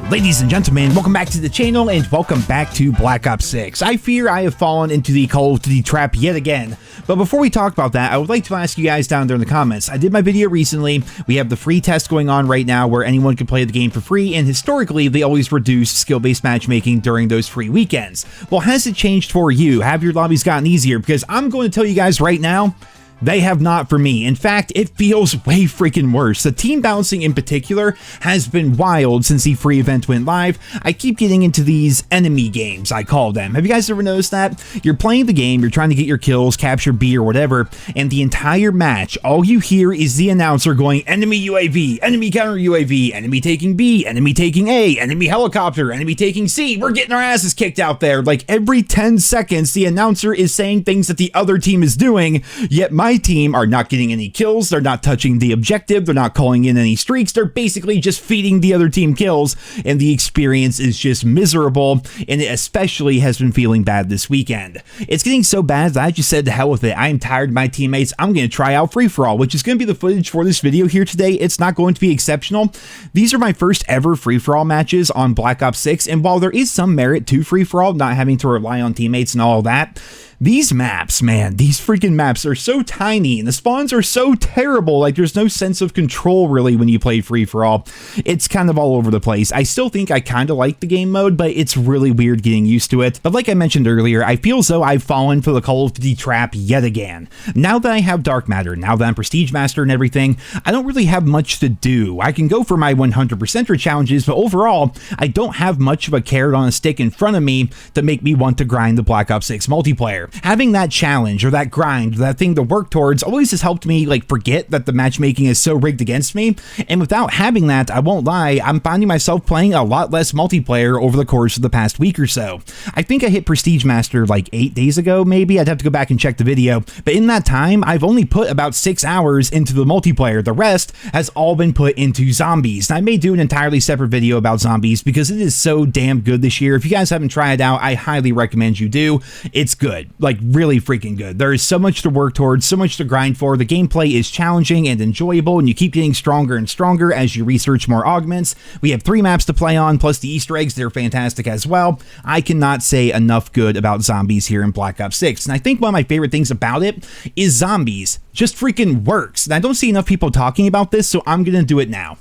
Ladies and gentlemen, welcome back to the channel and welcome back to Black Ops 6. I fear I have fallen into the Call of Duty trap yet again. But before we talk about that, I would like to ask you guys down there in the comments. I did my video recently. We have the free test going on right now where anyone can play the game for free, and historically they always reduce skill-based matchmaking during those free weekends. Well, has it changed for you? Have your lobbies gotten easier? Because I'm going to tell you guys right now, they have not for me. In fact, it feels way freaking worse. The team balancing in particular has been wild since the free event went live. I keep getting into these enemy games, I call them. Have you guys ever noticed that? You're playing the game, you're trying to get your kills, capture B or whatever, and the entire match, all you hear is the announcer going, enemy UAV, enemy counter UAV, enemy taking B, enemy taking A, enemy helicopter, enemy taking C, we're getting our asses kicked out there. Like every 10 seconds, the announcer is saying things that the other team is doing, yet my team are not getting any kills, they're not touching the objective, they're not calling in any streaks, they're basically just feeding the other team kills, and the experience is just miserable, and it especially has been feeling bad this weekend. It's getting so bad that I just said to hell with it. I am tired of my teammates. I'm going to try out free-for-all, which is going to be the footage for this video here today. It's not going to be exceptional. These are my first ever free-for-all matches on Black Ops 6, and while there is some merit to free-for-all, not having to rely on teammates and all that, these maps, man, these freaking maps are so tiny and the spawns are so terrible. Like there's no sense of control really when you play free for all. It's kind of all over the place. I still think I kind of like the game mode, but it's really weird getting used to it. But like I mentioned earlier, I feel as though I've fallen for the Call of Duty trap yet again. Now that I have Dark Matter, now that I'm Prestige Master and everything, I don't really have much to do. I can go for my 100%er challenges, but overall, I don't have much of a carrot on a stick in front of me to make me want to grind the Black Ops 6 multiplayer. Having that challenge or that grind, that thing to work towards always has helped me like forget that the matchmaking is so rigged against me, and without having that, I won't lie, I'm finding myself playing a lot less multiplayer over the course of the past week or so. I think I hit Prestige Master like 8 days ago maybe, I'd have to go back and check the video, but in that time I've only put about 6 hours into the multiplayer. The rest has all been put into zombies, and I may do an entirely separate video about zombies because it is so damn good this year. If you guys haven't tried it out, I highly recommend you do. It's good, like really freaking good. There is so much to work towards, so much to grind for. The gameplay is challenging and enjoyable, and you keep getting stronger and stronger as you research more augments. We have 3 maps to play on, plus the Easter eggs. They're fantastic as well. I cannot say enough good about zombies here in Black Ops 6, and I think one of my favorite things about it is zombies just freaking works. And I don't see enough people talking about this, so I'm gonna do it now.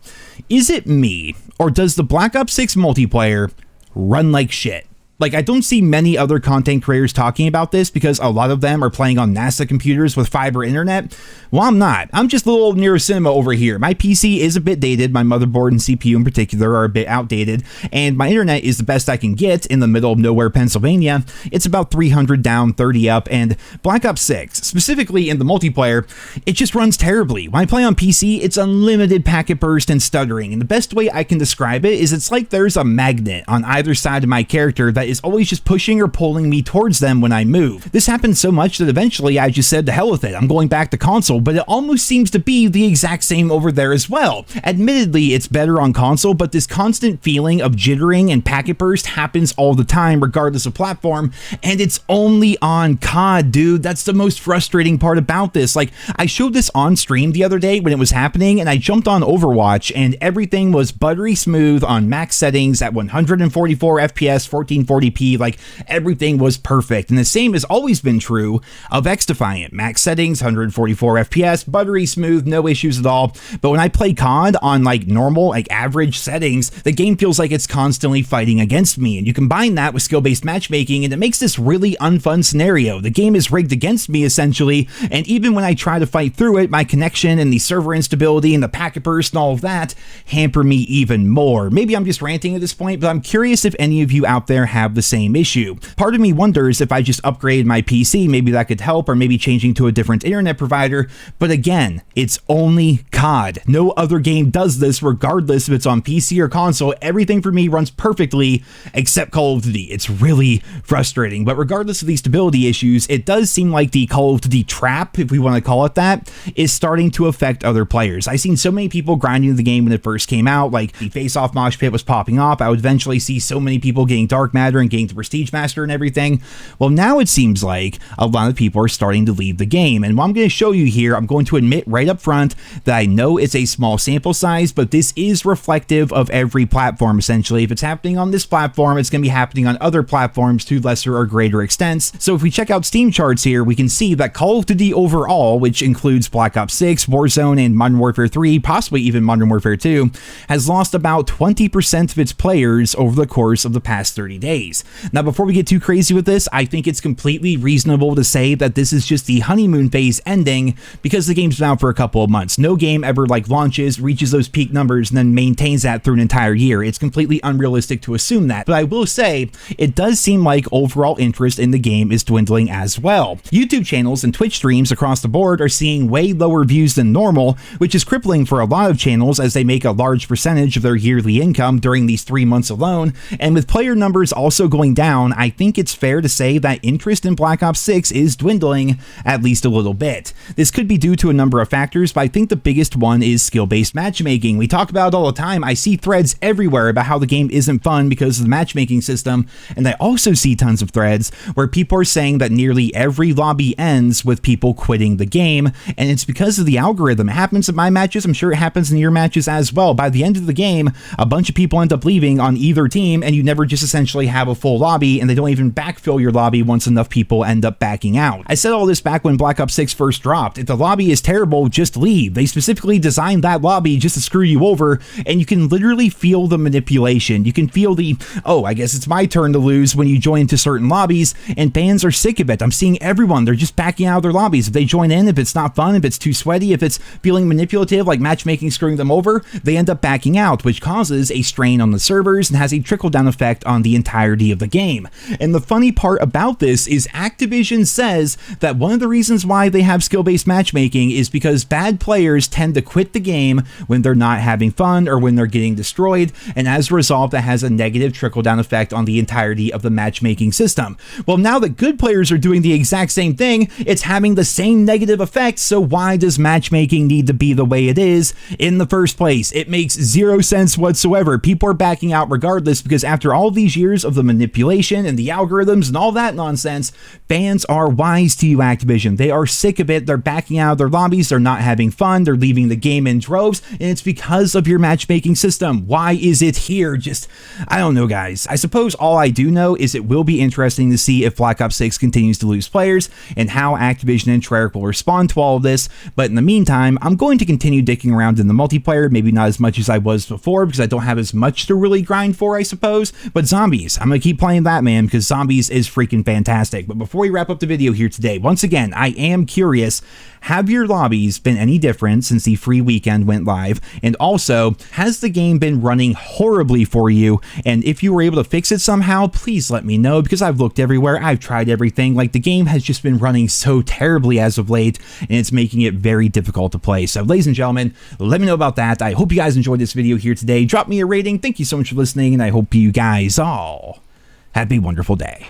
Is it me, or does the Black Ops 6 multiplayer run like shit? Like, I don't see many other content creators talking about this because a lot of them are playing on NASA computers with fiber internet. Well, I'm not. I'm just a little NerosCinema over here. My PC is a bit dated. My motherboard and CPU in particular are a bit outdated, and my internet is the best I can get in the middle of nowhere, Pennsylvania. It's about 300 down, 30 up, and Black Ops 6, specifically in the multiplayer, it just runs terribly. When I play on PC, it's unlimited packet burst and stuttering, and the best way I can describe it is it's like there's a magnet on either side of my character that is always just pushing or pulling me towards them when I move. This happened so much that eventually I just said to hell with it, I'm going back to console, but it almost seems to be the exact same over there as well. Admittedly, it's better on console, but this constant feeling of jittering and packet burst happens all the time regardless of platform, and it's only on COD, dude. That's the most frustrating part about this. Like, I showed this on stream the other day when it was happening, and I jumped on Overwatch, and everything was buttery smooth on max settings at 144 FPS, 1440p, like everything was perfect. And the same has always been true of X-Defiant. Max settings, 144 FPS, buttery smooth, no issues at all. But when I play COD on like normal, like average settings, the game feels like it's constantly fighting against me. And you combine that with skill-based matchmaking, and it makes this really unfun scenario. The game is rigged against me essentially, and even when I try to fight through it, my connection and the server instability and the packet burst and all of that hamper me even more. Maybe I'm just ranting at this point, but I'm curious if any of you out there have the same issue. Part of me wonders if I just upgraded my PC, maybe that could help, or maybe changing to a different internet provider. But again, it's only COD. No other game does this, regardless if it's on PC or console. Everything for me runs perfectly except Call of Duty. It's really frustrating. But regardless of these stability issues, it does seem like the Call of Duty trap, if we want to call it that, is starting to affect other players. I've seen so many people grinding the game when it first came out, like the face-off mosh pit was popping up. I would eventually see so many people getting Dark Matter Master and getting to Prestige Master and everything. Well, now it seems like a lot of people are starting to leave the game. And what I'm going to show you here, I'm going to admit right up front that I know it's a small sample size, but this is reflective of every platform, essentially. If it's happening on this platform, it's going to be happening on other platforms to lesser or greater extents. So if we check out Steam charts here, we can see that Call of Duty overall, which includes Black Ops 6, Warzone, and Modern Warfare 3, possibly even Modern Warfare 2, has lost about 20% of its players over the course of the past 30 days. Now, before we get too crazy with this, I think it's completely reasonable to say that this is just the honeymoon phase ending because the game's been out for a couple of months. No game ever launches, reaches those peak numbers, and then maintains that through an entire year. It's completely unrealistic to assume that. But I will say, it does seem like overall interest in the game is dwindling as well. YouTube channels and Twitch streams across the board are seeing way lower views than normal, which is crippling for a lot of channels as they make a large percentage of their yearly income during these 3 months alone. And with player numbers also going down, I think it's fair to say that interest in Black Ops 6 is dwindling at least a little bit. This could be due to a number of factors, but I think the biggest one is skill-based matchmaking. We talk about it all the time. I see threads everywhere about how the game isn't fun because of the matchmaking system, and I also see tons of threads where people are saying that nearly every lobby ends with people quitting the game, and it's because of the algorithm. It happens in my matches. I'm sure it happens in your matches as well. By the end of the game, a bunch of people end up leaving on either team, and you never just essentially have a full lobby, and they don't even backfill your lobby once enough people end up backing out. I said all this back when Black Ops 6 first dropped. If the lobby is terrible, just leave. They specifically designed that lobby just to screw you over, and you can literally feel the manipulation. You can feel the, oh, I guess it's my turn to lose when you join into certain lobbies, and fans are sick of it. I'm seeing everyone, they're just backing out of their lobbies. If they join in, if it's not fun, if it's too sweaty, if it's feeling manipulative, like matchmaking screwing them over, they end up backing out, which causes a strain on the servers and has a trickle-down effect on the entirety of the game. And the funny part about this is Activision says that one of the reasons why they have skill-based matchmaking is because bad players tend to quit the game when they're not having fun or when they're getting destroyed, and as a result, that has a negative trickle-down effect on the entirety of the matchmaking system. Well, now that good players are doing the exact same thing, it's having the same negative effect, so why does matchmaking need to be the way it is in the first place? It makes zero sense whatsoever. People are backing out regardless because after all these years of the manipulation and the algorithms and all that nonsense, fans are wise to you, Activision. They are sick of it. They're backing out of their lobbies. They're not having fun. They're leaving the game in droves, and it's because of your matchmaking system. Why is it here? Just, I don't know, guys. I suppose all I do know is it will be interesting to see if Black Ops 6 continues to lose players and how Activision and Treyarch will respond to all of this. But in the meantime, I'm going to continue dicking around in the multiplayer, maybe not as much as I was before because I don't have as much to really grind for, I suppose. But Zombies, I'm going to keep playing that, man, because Zombies is freaking fantastic. But before we wrap up the video here today, once again, I am curious, have your lobbies been any different since the free weekend went live? And also, has the game been running horribly for you? And if you were able to fix it somehow, please let me know, because I've looked everywhere, I've tried everything. Like, the game has just been running so terribly as of late, and it's making it very difficult to play. So, ladies and gentlemen, let me know about that. I hope you guys enjoyed this video here today. Drop me a rating. Thank you so much for listening, and I hope you guys all have a wonderful day.